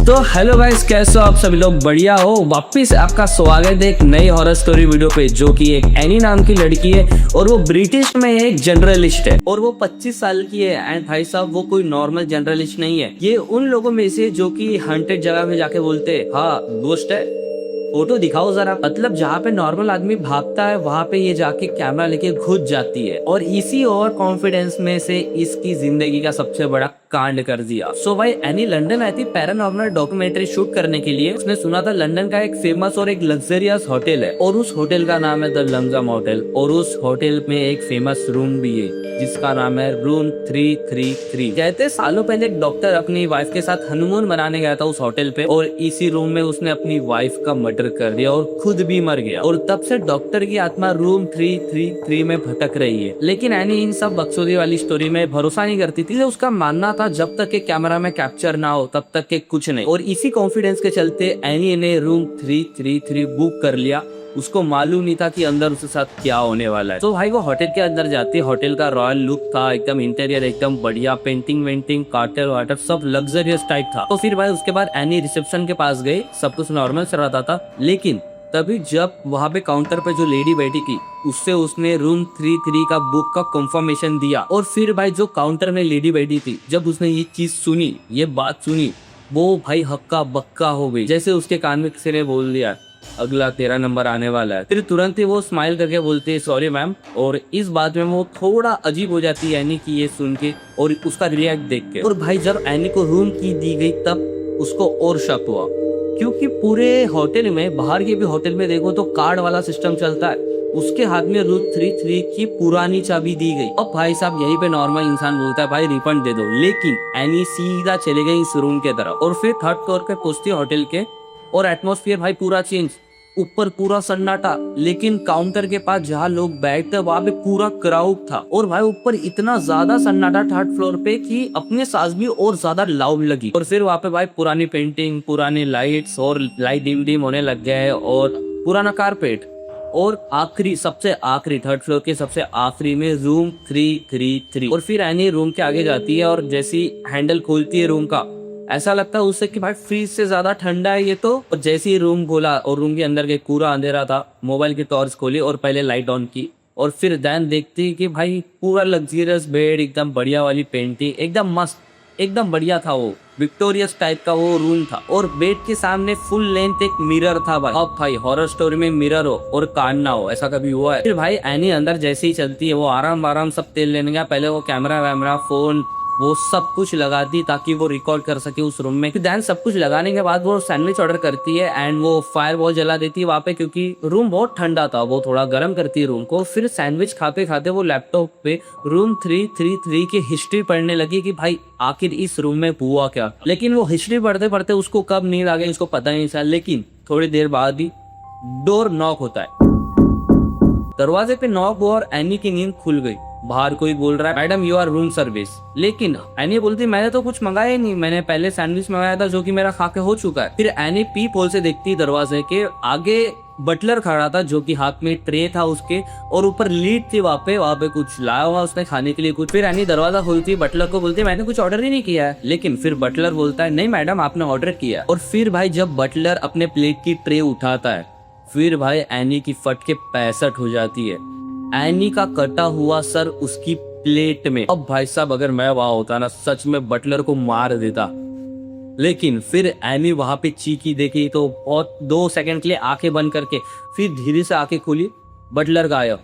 तो hello guys, कैसे हो आप सभी लोग? बढ़िया हो? वापिस आपका स्वागत है एक नई हॉरर स्टोरी वीडियो पे, जो कि एक एनी नाम की लड़की है और वो ब्रिटिश में एक जर्नलिस्ट है और वो 25 साल की है। एंड भाई साहब, वो कोई नॉर्मल जर्नलिस्ट नहीं है। ये उन लोगों में से जो कि हंटेड जगह में जाके बोलते हैं हाँ गोस्ट है, फोटो दिखाओ जरा। मतलब जहाँ पे नॉर्मल आदमी भागता है वहाँ पे ये जाके कैमरा लेके घुस जाती है और इसी ओवर कॉन्फिडेंस में से इसकी जिंदगी का सबसे बड़ा कांड कर दिया। सो भाई एनी लंदन आई थी पैरानॉर्मल डॉक्यूमेंट्री शूट करने के लिए। उसने सुना था लंदन का एक फेमस और एक लग्जरियस होटल है और उस होटल का नाम है द लंगजम होटल और उस होटल में एक फेमस रूम भी है जिसका नाम है रूम 333। कहते सालों पहले एक डॉक्टर अपनी वाइफ के साथ हनीमून मनाने गया था उस होटल पे और इसी रूम में उसने अपनी वाइफ का मर्डर कर दिया और खुद भी मर गया। और तब से डॉक्टर की आत्मा रूम 333 में भटक रही है। लेकिन एनी इन सब बकचोदी वाली स्टोरी में भरोसा नहीं करती थी। उसका मानना था जब तक के कैमरा में कैप्चर ना हो तब तक के कुछ नहीं। और इसी कॉन्फिडेंस के चलते एनी ने रूम 333 बुक कर लिया। उसको मालूम नहीं था कि अंदर उसके साथ क्या होने वाला है। तो भाई वो होटल के अंदर जाती है। होटल का रॉयल लुक था, एकदम इंटीरियर एकदम बढ़िया, पेंटिंग वेंटिंग, कार्टर वाटर सब लग्जरियस टाइप था। तो फिर भाई उसके बाद एनी रिसेप्शन के पास गई, सब कुछ नॉर्मल चल रहा था। लेकिन तभी जब वहाँ पे काउंटर पे जो लेडी बैठी थी उससे उसने रूम 33 का बुक का कंफर्मेशन दिया। और फिर भाई जो काउंटर में लेडी बैठी थी, जब उसने ये चीज सुनी, ये बात सुनी, वो भाई हक्का बक्का हो गई। जैसे उसके कान में किसी ने बोल दिया अगला 13 नंबर आने वाला है। फिर तुरंत ही वो स्माइल करके बोलती है सॉरी मैम। और इस बात में वो थोड़ा अजीब हो जाती है एनी की ये सुन के और उसका रिएक्ट देख के। और भाई जब एनी को रूम की दी गई तब उसको और शक हुआ, क्योंकि पूरे होटल में, बाहर के भी होटल में देखो तो कार्ड वाला सिस्टम चलता है। उसके हाथ में रूम 33 की पुरानी चाबी दी गई। अब भाई साहब यहीं पे नॉर्मल इंसान बोलता है भाई रिफंड दे दो। लेकिन एनी सीधा चले गई इस रूम के तरफ और फिर थर्ड फ्लोर पे पहुंचती होटल के और एटमॉस्फेयर भाई पूरा चेंज। ऊपर पूरा सन्नाटा, लेकिन काउंटर के पास जहाँ लोग बैठते वहां पे पूरा क्राउड था। और भाई ऊपर इतना ज्यादा सन्नाटा थर्ड फ्लोर पे कि अपने सांस भी और ज्यादा लाउड लगी। और फिर वहां पे भाई पुरानी पेंटिंग, पुरानी लाइट्स और लाइट डिम डिम होने लग गए और पुराना कारपेट। और आखिरी, सबसे आखिरी थर्ड फ्लोर के सबसे आखिरी में रूम 333। और फिर एनी रूम के आगे जाती है और जैसी हैंडल खोलती है रूम का, ऐसा लगता है उससे कि भाई फ्रीज से ज्यादा ठंडा है ये तो। और जैसे ही रूम खोला और रूम के अंदर के पूरा अंधेरा था, मोबाइल की टॉर्च खोली और पहले लाइट ऑन की और फिर दैन देखती कि भाई पूरा लग्जरियस बेड, एकदम बढ़िया वाली पेंटिंग, एकदम मस्त, एकदम बढ़िया था। वो विक्टोरियस टाइप का वो रूम था और बेड के सामने फुल लेंथ एक मिरर था। भाई अब भाई हॉरर स्टोरी में मिरर हो और कान ना हो, ऐसा कभी हुआ है? फिर भाई एनी अंदर जैसे ही चलती है वो आराम सब तेल लेने गया। पहले वो कैमरा वैमरा, फोन, वो सब कुछ लगा दी ताकि वो रिकॉर्ड कर सके उस रूम में। दैन सब कुछ लगाने के बाद वो सैंडविच ऑर्डर करती है एंड वो फायर वॉल जला देती है वहाँ पे, क्योंकि रूम बहुत ठंडा था। वो थोड़ा गर्म करती है रूम को। फिर सैंडविच खाते खाते वो लैपटॉप पे रूम 333 की हिस्ट्री पढ़ने लगी कि भाई आखिर इस रूम में हुआ क्या। लेकिन वो हिस्ट्री पढ़ते पढ़ते उसको कब नींद आ गई उसको पता ही नहीं चला। लेकिन थोड़ी देर बाद ही डोर नॉक होता है। दरवाजे पे नॉक हुआ और एनी की नींद खुल गई। बाहर कोई बोल रहा है madam you are room service. लेकिन एनी बोलती मैंने तो कुछ मंगाया ही नहीं, मैंने पहले सैंडविच मंगाया था जो कि मेरा खा के हो चुका है। फिर एनी पीप होल से देखती दरवाजे के आगे बटलर खड़ा था जो कि हाथ में ट्रे था उसके और ऊपर लीड थी वहाँ पे कुछ लाया हुआ उसने खाने के लिए कुछ। फिर एनी दरवाजा खोलती, बटलर को बोलती मैंने कुछ ऑर्डर ही नहीं किया है। लेकिन फिर बटलर बोलता है नहीं मैडम आपने ऑर्डर किया। और फिर भाई जब बटलर अपने प्लेट की ट्रे उठाता है, फिर भाई एनी की फट के 65 हो जाती है। एनी का कटा हुआ सर उसकी प्लेट में। अब भाई साहब अगर मैं वहां होता ना, सच में बटलर को मार देता। लेकिन फिर एनी वहां पे चीखी देखी तो बहुत 2 सेकंड के लिए आंखें बंद करके फिर धीरे से आंखें खोली, बटलर गायब।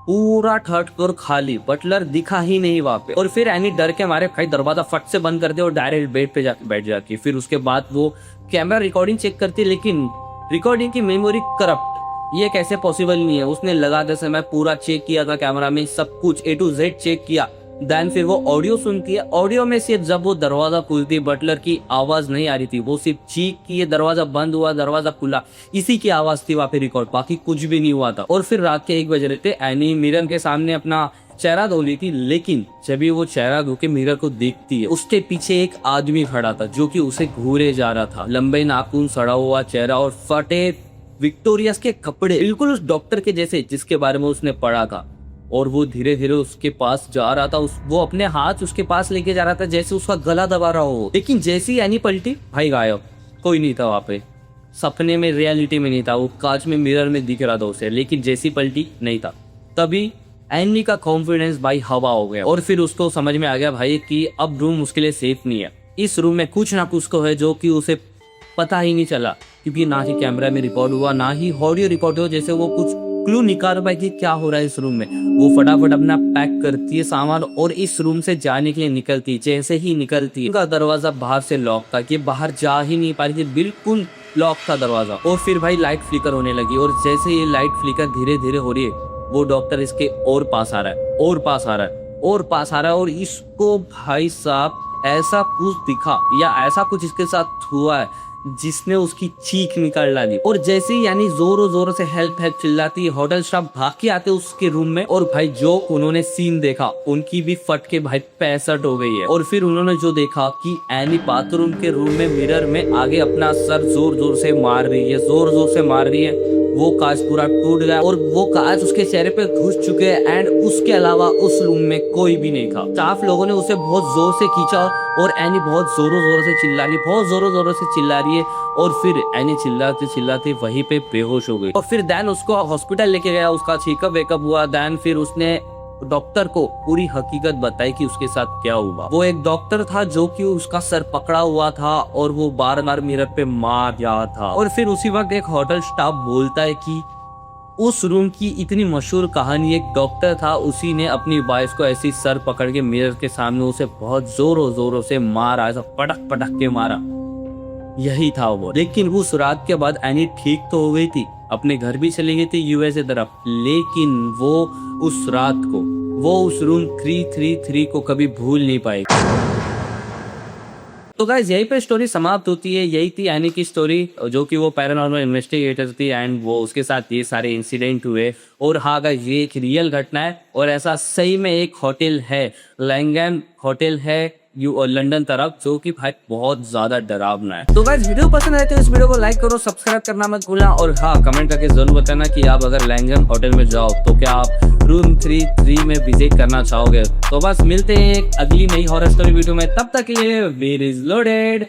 पूरा थर्ड फ्लोर खाली, बटलर दिखा ही नहीं वहां पे। और फिर एनी डर के मारे भाई दरवाजा फट से बंद करते और डायरेक्ट बेड पे जाके बैठ जाती। फिर उसके बाद वो कैमरा रिकॉर्डिंग चेक करती, लेकिन रिकॉर्डिंग की मेमोरी करप्ट। ये कैसे पॉसिबल नहीं है? उसने लगाते समय पूरा चेक किया था कैमरा में, सब कुछ A to Z चेक किया। देन फिर वो ऑडियो सुनती है। ऑडियो में सिर्फ जब वो दरवाजा खुलती बटलर की आवाज नहीं आ रही थी, वो सिर्फ चीख की दरवाजा बंद हुआ, दरवाजा खुला, इसी की आवाज थी वहाँ पे रिकॉर्ड, बाकी कुछ भी नहीं हुआ था। और फिर रात के 1 बज रहे थे। एनी मिरर के सामने अपना चेहरा धो ली थी। लेकिन जब वो चेहरा धो के मिरर को देखती है, उसके पीछे एक आदमी खड़ा था जो कि उसे घूरे जा रहा था। लंबे नाखून, सड़ा हुआ चेहरा और फटे विक्टोरियस के कपड़े, बिल्कुल उस डॉक्टर के जैसे जिसके बारे में उसने पढ़ा था। और वो धीरे धीरे उसके पास जा रहा था। वो अपने हाथ उसके पास लेके जा रहा था जैसे उसका गला दबा रहा हो। लेकिन जैसे ही एनी पलटी, भाई गायब, कोई नहीं था वहाँ पे। सपने में, रियलिटी में नहीं था, वो कांच में मिरर में दिख रहा था उसे, लेकिन जैसी पलटी नहीं था। तभी एनी का कॉन्फिडेंस भाई हवा हो गया और फिर उसको समझ में आ गया भाई कि अब रूम उसके लिए सेफ नहीं है। इस रूम में कुछ ना कुछ तो है जो कि उसे पता ही नहीं चला, क्योंकि ना ही कैमरा में रिकॉर्ड हुआ, ना ही ऑडियो रिकॉर्ड हुआ। जैसे वो कुछ क्लू निकाल पाए कि क्या हो रहा है इस रूम में। वो फटाफट अपना पैक करती है सामान और इस रूम से जाने के लिए निकलती है। जैसे ही निकलती है, उनका दरवाजा बाहर से लॉक था कि बाहर जा ही नहीं पा रही थी, बिल्कुल लॉक था दरवाजा। और फिर भाई लाइट फ्लिकर होने लगी और जैसे ये लाइट फ्लिकर धीरे धीरे हो रही है, वो डॉक्टर इसके और पास आ रहा है, और पास आ रहा है, और पास आ रहा है। और इसको भाई साहब ऐसा कुछ दिखा या ऐसा कुछ इसके साथ हुआ है जिसने उसकी चीख निकाल डाली। और जैसे ही यानी जोरों जोरों से हेल्प हेल्प चिल्लाती है, होटल स्टाफ भाग के आते उसके रूम में। और भाई जो उन्होंने सीन देखा, उनकी भी फट के भाई 65 हो गई है। और फिर उन्होंने जो देखा कि एनी बाथरूम के रूम में मिरर में आगे अपना सर जोर जोर से मार रही है, जोर जोर से मार रही है। वो कांच पूरा टूट गया और वो कांच उसके चेहरे पे घुस चुके हैं एंड उसके अलावा उस रूम में कोई भी नहीं था। स्टाफ लोगों ने उसे बहुत जोर से खींचा और एनी बहुत जोरों जोरों से चिल्ला रही, बहुत जोरों जोरों से चिल्ला रही है। और फिर एनी चिल्लाते चिल्लाते वहीं पे बेहोश हो गई। और फिर दैन उसको हॉस्पिटल लेके गया, उसका चेकअप वेकअप हुआ। दैन फिर उसने डॉक्टर को पूरी हकीकत बताई कि उसके साथ क्या हुआ। वो एक डॉक्टर था जो कि उसका सर पकड़ा हुआ था और वो बार बार मिरर पे मार रहा था। और फिर उसी वक्त एक होटल स्टाफ बोलता है कि उस रूम की इतनी मशहूर कहानी, एक डॉक्टर था, उसी ने अपनी वाइफ को ऐसी सर पकड़ के मिरर के सामने उसे बहुत जोरों जोरों से मारा, ऐसा पटक पटक के मारा। यही था वो। लेकिन उस रात के बाद एनी ठीक तो हो गई थी, अपने घर भी चली गई थी यूएसए तरफ। लेकिन वो उस रात को, वो उस रूम 333 को कभी भूल नहीं पाएगी। तो गाइस यहीं पे स्टोरी समाप्त होती है। यही थी एनी की स्टोरी, जो कि वो पैरानॉर्मल इन्वेस्टिगेटर थी एंड वो उसके साथ ये सारे इंसिडेंट हुए। और हाँ गाइस, ये एक रियल घटना है और ऐसा सही में एक होटल है, लैंगहम होटल है लंदन तरफ, जो कि भाई बहुत ज्यादा डरावना है। तो गाइस वीडियो पसंद आए तो इस वीडियो को लाइक करो, सब्सक्राइब करना मत भूलना। और हाँ, कमेंट करके जरूर बताना कि आप अगर लैंगहम होटल में जाओ तो क्या आप रूम 33 में विजिट करना चाहोगे। तो बस मिलते हैं एक अगली नई हॉरर स्टोरी वीडियो में, तब तक के लिए वीर इज लोडेड।